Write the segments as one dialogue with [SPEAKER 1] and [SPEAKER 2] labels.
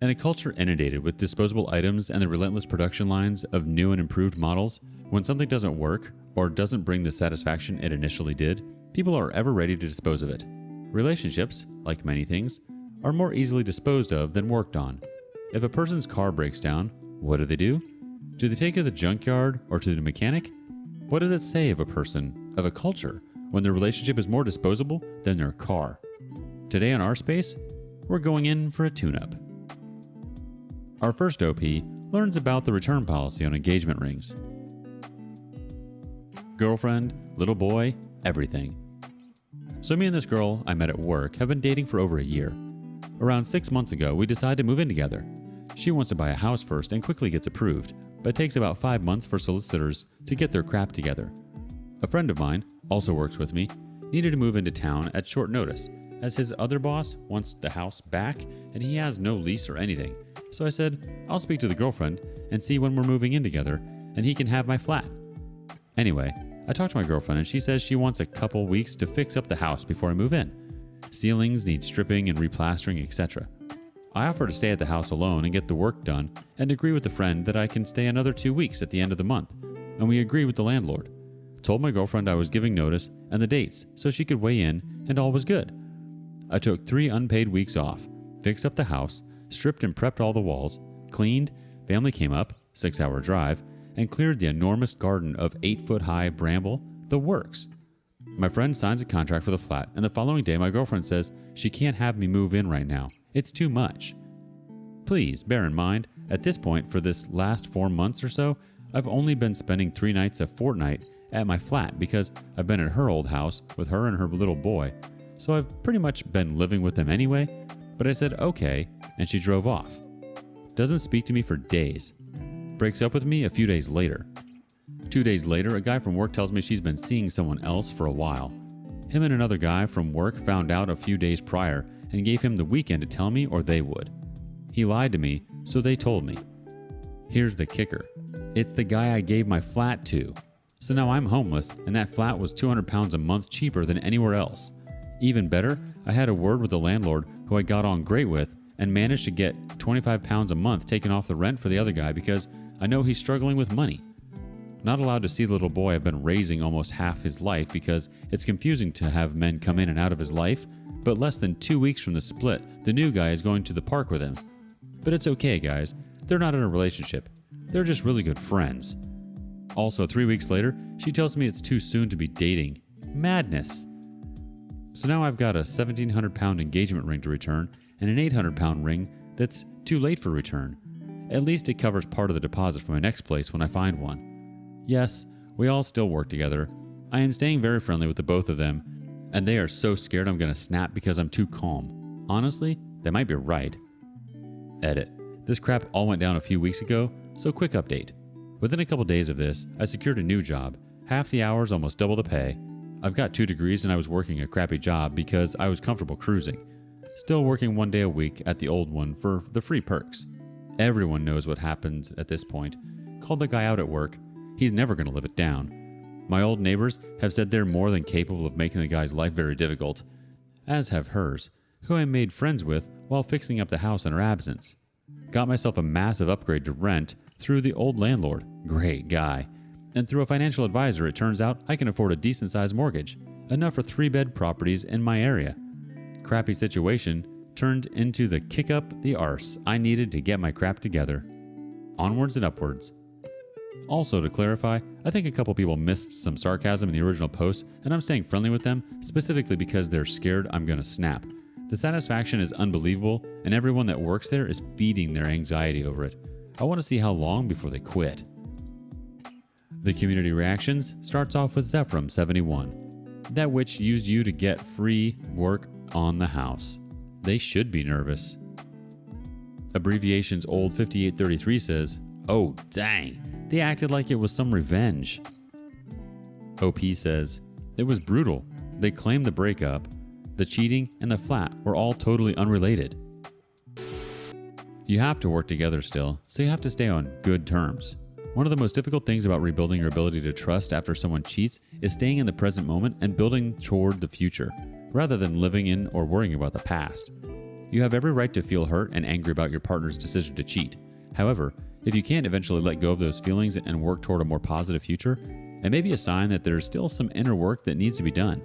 [SPEAKER 1] In a culture inundated with disposable items and the relentless production lines of new and improved models, when something doesn't work or doesn't bring the satisfaction it initially did, people are ever ready to dispose of it. Relationships, like many things, are more easily disposed of than worked on. If a person's car breaks down, what do? Do they take it to the junkyard or to the mechanic? What does it say of a person, of a culture, when their relationship is more disposable than their car? Today on Our Space, we're going in for a tune-up. Our first OP learns about the return policy on engagement rings. Girlfriend, little boy, everything. So me and this girl I met at work have been dating for over a year. Around 6 months ago, we decided to move in together. She wants to buy a house first and quickly gets approved, but it takes about 5 months for solicitors to get their crap together. A friend of mine, also works with me, needed to move into town at short notice, as his other boss wants the house back and he has no lease or anything. So I said, I'll speak to the girlfriend and see when we're moving in together and he can have my flat. Anyway, I talked to my girlfriend and she says she wants a couple weeks to fix up the house before I move in. Ceilings need stripping and replastering, etc. I offer to stay at the house alone and get the work done and agree with the friend that I can stay another 2 weeks at the end of the month, and we agree with the landlord. Told my girlfriend I was giving notice and the dates so she could weigh in and all was good. I took 3 unpaid weeks off, fixed up the house, stripped and prepped all the walls, cleaned, family came up, 6-hour drive, and cleared the enormous garden of 8-foot-high bramble, the works. My friend signs a contract for the flat, and the following day my girlfriend says she can't have me move in right now. It's too much. Please bear in mind, at this point for this last 4 months or so, I've only been spending 3 nights a fortnight at my flat because I've been at her old house with her and her little boy, so I've pretty much been living with them anyway, but I said okay, and she drove off. Doesn't speak to me for days. Breaks up with me a few days later. 2 days later, a guy from work tells me she's been seeing someone else for a while. Him and another guy from work found out a few days prior and gave him the weekend to tell me or they would. He lied to me, so they told me. Here's the kicker. It's the guy I gave my flat to. So now I'm homeless and that flat was £200 a month cheaper than anywhere else. Even better, I had a word with the landlord who I got on great with and managed to get £25 a month taken off the rent for the other guy because I know he's struggling with money. Not allowed to see the little boy I've been raising almost half his life because it's confusing to have men come in and out of his life, but less than 2 weeks from the split, the new guy is going to the park with him. But it's okay, guys. They're not in a relationship. They're just really good friends. Also, 3 weeks later, she tells me it's too soon to be dating. Madness. So now I've got a £1,700 engagement ring to return and an £800 ring that's too late for return. At least it covers part of the deposit for my next place when I find one. Yes, we all still work together. I am staying very friendly with the both of them, and they are so scared I'm going to snap because I'm too calm. Honestly, they might be right. Edit. This crap all went down a few weeks ago, so quick update. Within a couple days of this, I secured a new job. Half the hours, almost double the pay. I've got 2 degrees and I was working a crappy job because I was comfortable cruising. Still working 1 day a week at the old one for the free perks. Everyone knows what happens at this point. Called the guy out at work. He's never going to live it down. My old neighbors have said they're more than capable of making the guy's life very difficult, as have hers, who I made friends with while fixing up the house in her absence. Got myself a massive upgrade to rent through the old landlord, great guy, and through a financial advisor it turns out I can afford a decent sized mortgage, enough for 3-bed properties in my area. Crappy situation turned into the kick up the arse I needed to get my crap together. Onwards and upwards. Also, to clarify, I think a couple people missed some sarcasm in the original post, and I'm staying friendly with them specifically because they're scared I'm gonna snap. The satisfaction is unbelievable, and everyone that works there is feeding their anxiety over it. I want to see how long before they quit. The community reactions starts off with Zephram71. That witch used you to get free work on the house. They should be nervous. Abbreviations old 5833 says, oh dang, they acted like it was some revenge. OP says, it was brutal. They claimed the breakup, the cheating, and the flat were all totally unrelated. You have to work together still, so you have to stay on good terms. One of the most difficult things about rebuilding your ability to trust after someone cheats is staying in the present moment and building toward the future, rather than living in or worrying about the past. You have every right to feel hurt and angry about your partner's decision to cheat. However, if you can't eventually let go of those feelings and work toward a more positive future, it may be a sign that there's still some inner work that needs to be done.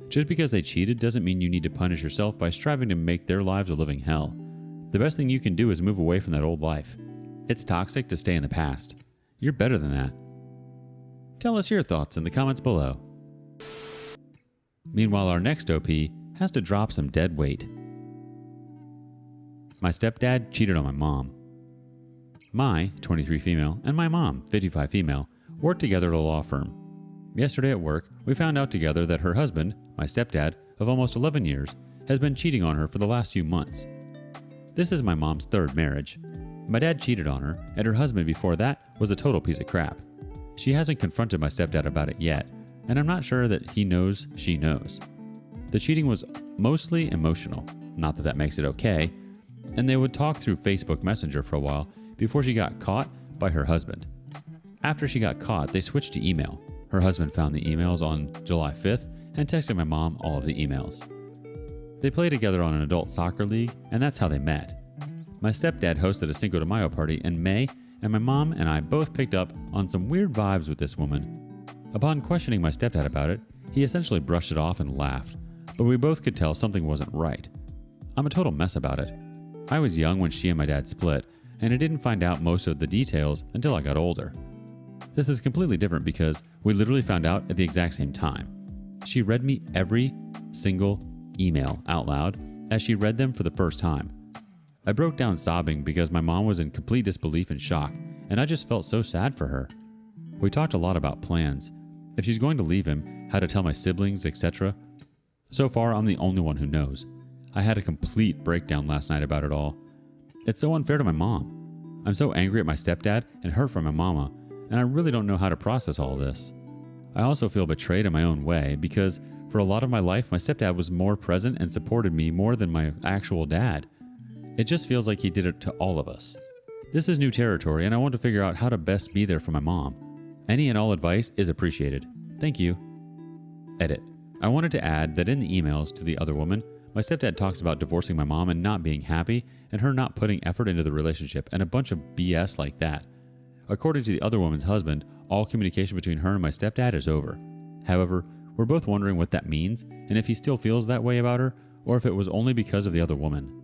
[SPEAKER 1] Just because they cheated doesn't mean you need to punish yourself by striving to make their lives a living hell. The best thing you can do is move away from that old life. It's toxic to stay in the past. You're better than that. Tell us your thoughts in the comments below. Meanwhile, our next OP has to drop some dead weight. My stepdad cheated on my mom. My, 23 female, and my mom, 55 female, worked together at a law firm. Yesterday at work, we found out together that her husband, my stepdad, of almost 11 years, has been cheating on her for the last few months. This is my mom's third marriage. My dad cheated on her, and her husband before that was a total piece of crap. She hasn't confronted my stepdad about it yet, and I'm not sure that he knows she knows. The cheating was mostly emotional, not that that makes it okay, and they would talk through Facebook Messenger for a while before she got caught by her husband. After she got caught, they switched to email. Her husband found the emails on July 5th and texted my mom all of the emails. They play together on an adult soccer league, and that's how they met. My stepdad hosted a Cinco de Mayo party in May, and my mom and I both picked up on some weird vibes with this woman. Upon questioning my stepdad about it, he essentially brushed it off and laughed, but we both could tell something wasn't right. I'm a total mess about it. I was young when she and my dad split, and I didn't find out most of the details until I got older. This is completely different because we literally found out at the exact same time. She read me every single email out loud as she read them for the first time. I broke down sobbing because my mom was in complete disbelief and shock, and I just felt so sad for her. We talked a lot about plans, if she's going to leave him, how to tell my siblings, etc. So far, I'm the only one who knows. I had a complete breakdown last night about it all. It's so unfair to my mom. I'm so angry at my stepdad and hurt from my mama, and I really don't know how to process all this. I also feel betrayed in my own way because for a lot of my life, my stepdad was more present and supported me more than my actual dad. It just feels like he did it to all of us. This is new territory, and I want to figure out how to best be there for my mom. Any and all advice is appreciated. Thank you. Edit. I wanted to add that in the emails to the other woman, my stepdad talks about divorcing my mom and not being happy and her not putting effort into the relationship and a bunch of BS like that. According to the other woman's husband, all communication between her and my stepdad is over. However, we're both wondering what that means and if he still feels that way about her or if it was only because of the other woman.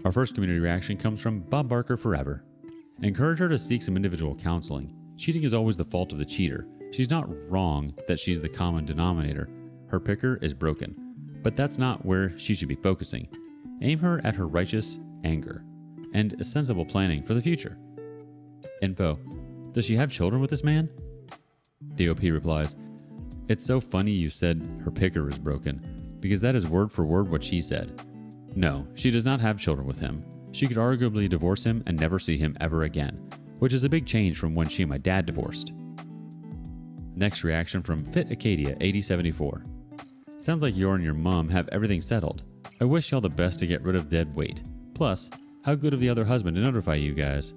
[SPEAKER 1] Our first community reaction comes from Bob Barker Forever. Encourage her to seek some individual counseling. Cheating is always the fault of the cheater. She's not wrong that she's the common denominator. Her picker is broken. But that's not where she should be focusing. Aim her at her righteous anger and a sensible planning for the future. Info. Does she have children with this man? DOP replies, it's so funny you said her picker is broken, because that is word for word what she said. No, she does not have children with him. She could arguably divorce him and never see him ever again, which is a big change from when she and my dad divorced. Next reaction from Fit Acadia 8074. Sounds like you and your mom have everything settled. I wish y'all the best to get rid of dead weight. Plus, how good of the other husband to notify you guys.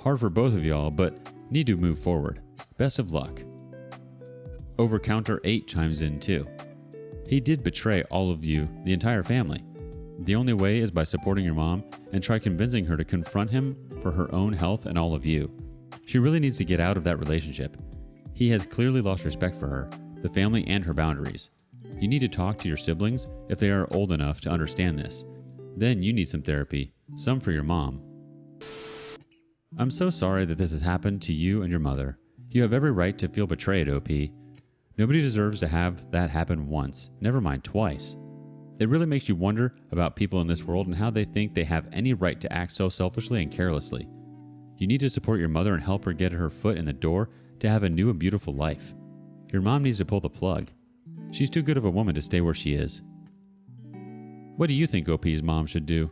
[SPEAKER 1] Hard for both of y'all, but need to move forward. Best of luck. Overcounter 8 chimes in too. He did betray all of you, the entire family. The only way is by supporting your mom and try convincing her to confront him for her own health and all of you. She really needs to get out of that relationship. He has clearly lost respect for her, the family, and her boundaries. You need to talk to your siblings if they are old enough to understand this. Then you need some therapy, some for your mom. I'm so sorry that this has happened to you and your mother. You have every right to feel betrayed, OP. Nobody deserves to have that happen once, never mind twice. It really makes you wonder about people in this world and how they think they have any right to act so selfishly and carelessly. You need to support your mother and help her get her foot in the door to have a new and beautiful life. Your mom needs to pull the plug. She's too good of a woman to stay where she is. What do you think OP's mom should do?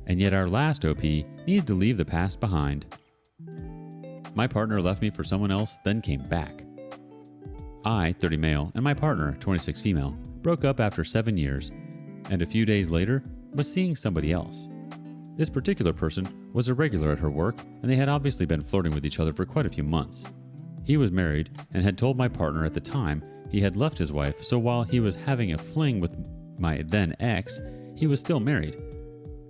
[SPEAKER 1] And yet our last OP needs to leave the past behind. My partner left me for someone else, then came back. I, 30 male, and my partner, 26 female, broke up after 7 years, and a few days later was seeing somebody else. This particular person was a regular at her work, and they had obviously been flirting with each other for quite a few months. He was married and had told my partner at the time he had left his wife, so while he was having a fling with my then ex, he was still married.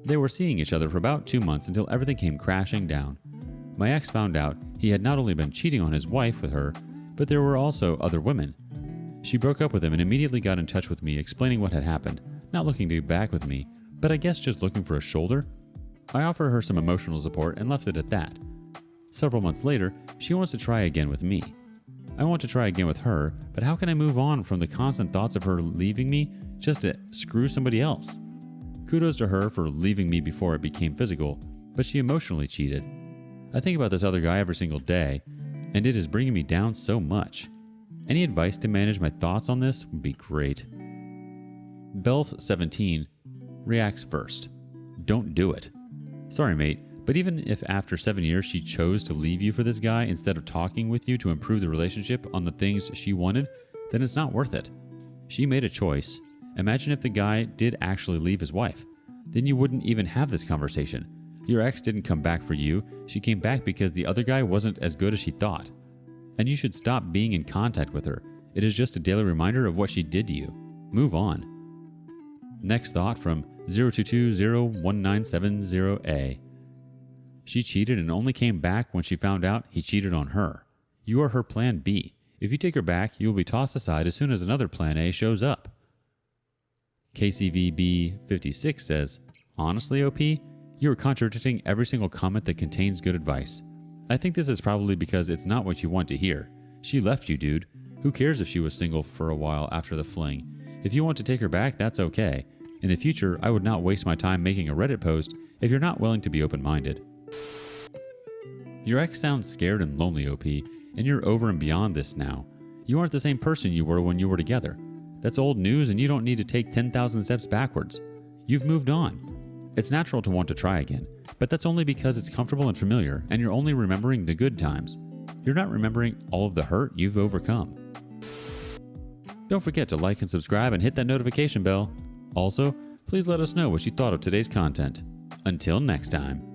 [SPEAKER 1] They were seeing each other for about 2 months until everything came crashing down. My ex found out he had not only been cheating on his wife with her, but there were also other women. She broke up with him and immediately got in touch with me explaining what had happened, not looking to get back with me, but I guess just looking for a shoulder. I offered her some emotional support and left it at that. Several months later, she wants to try again with me. I want to try again with her, but how can I move on from the constant thoughts of her leaving me just to screw somebody else? Kudos to her for leaving me before it became physical, but she emotionally cheated. I think about this other guy every single day, and it is bringing me down so much. Any advice to manage my thoughts on this would be great. Belf17 reacts first. Don't do it. Sorry, mate, but even if after 7 years she chose to leave you for this guy instead of talking with you to improve the relationship on the things she wanted, then it's not worth it. She made a choice. Imagine if the guy did actually leave his wife. Then you wouldn't even have this conversation. Your ex didn't come back for you. She came back because the other guy wasn't as good as she thought. And you should stop being in contact with her. It is just a daily reminder of what she did to you. Move on. Next thought from 022019770A. She cheated and only came back when she found out he cheated on her. You are her plan B. If you take her back, you will be tossed aside as soon as another plan A shows up. KCVB56 says, honestly, OP, you are contradicting every single comment that contains good advice. I think this is probably because it's not what you want to hear. She left you, dude. Who cares if she was single for a while after the fling? If you want to take her back, that's okay. In the future, I would not waste my time making a Reddit post if you're not willing to be open-minded. Your ex sounds scared and lonely, OP, and you're over and beyond this now. You aren't the same person you were when you were together. That's old news and you don't need to take 10,000 steps backwards. You've moved on. It's natural to want to try again, but that's only because it's comfortable and familiar and you're only remembering the good times. You're not remembering all of the hurt you've overcome. Don't forget to like and subscribe and hit that notification bell. Also, please let us know what you thought of today's content. Until next time.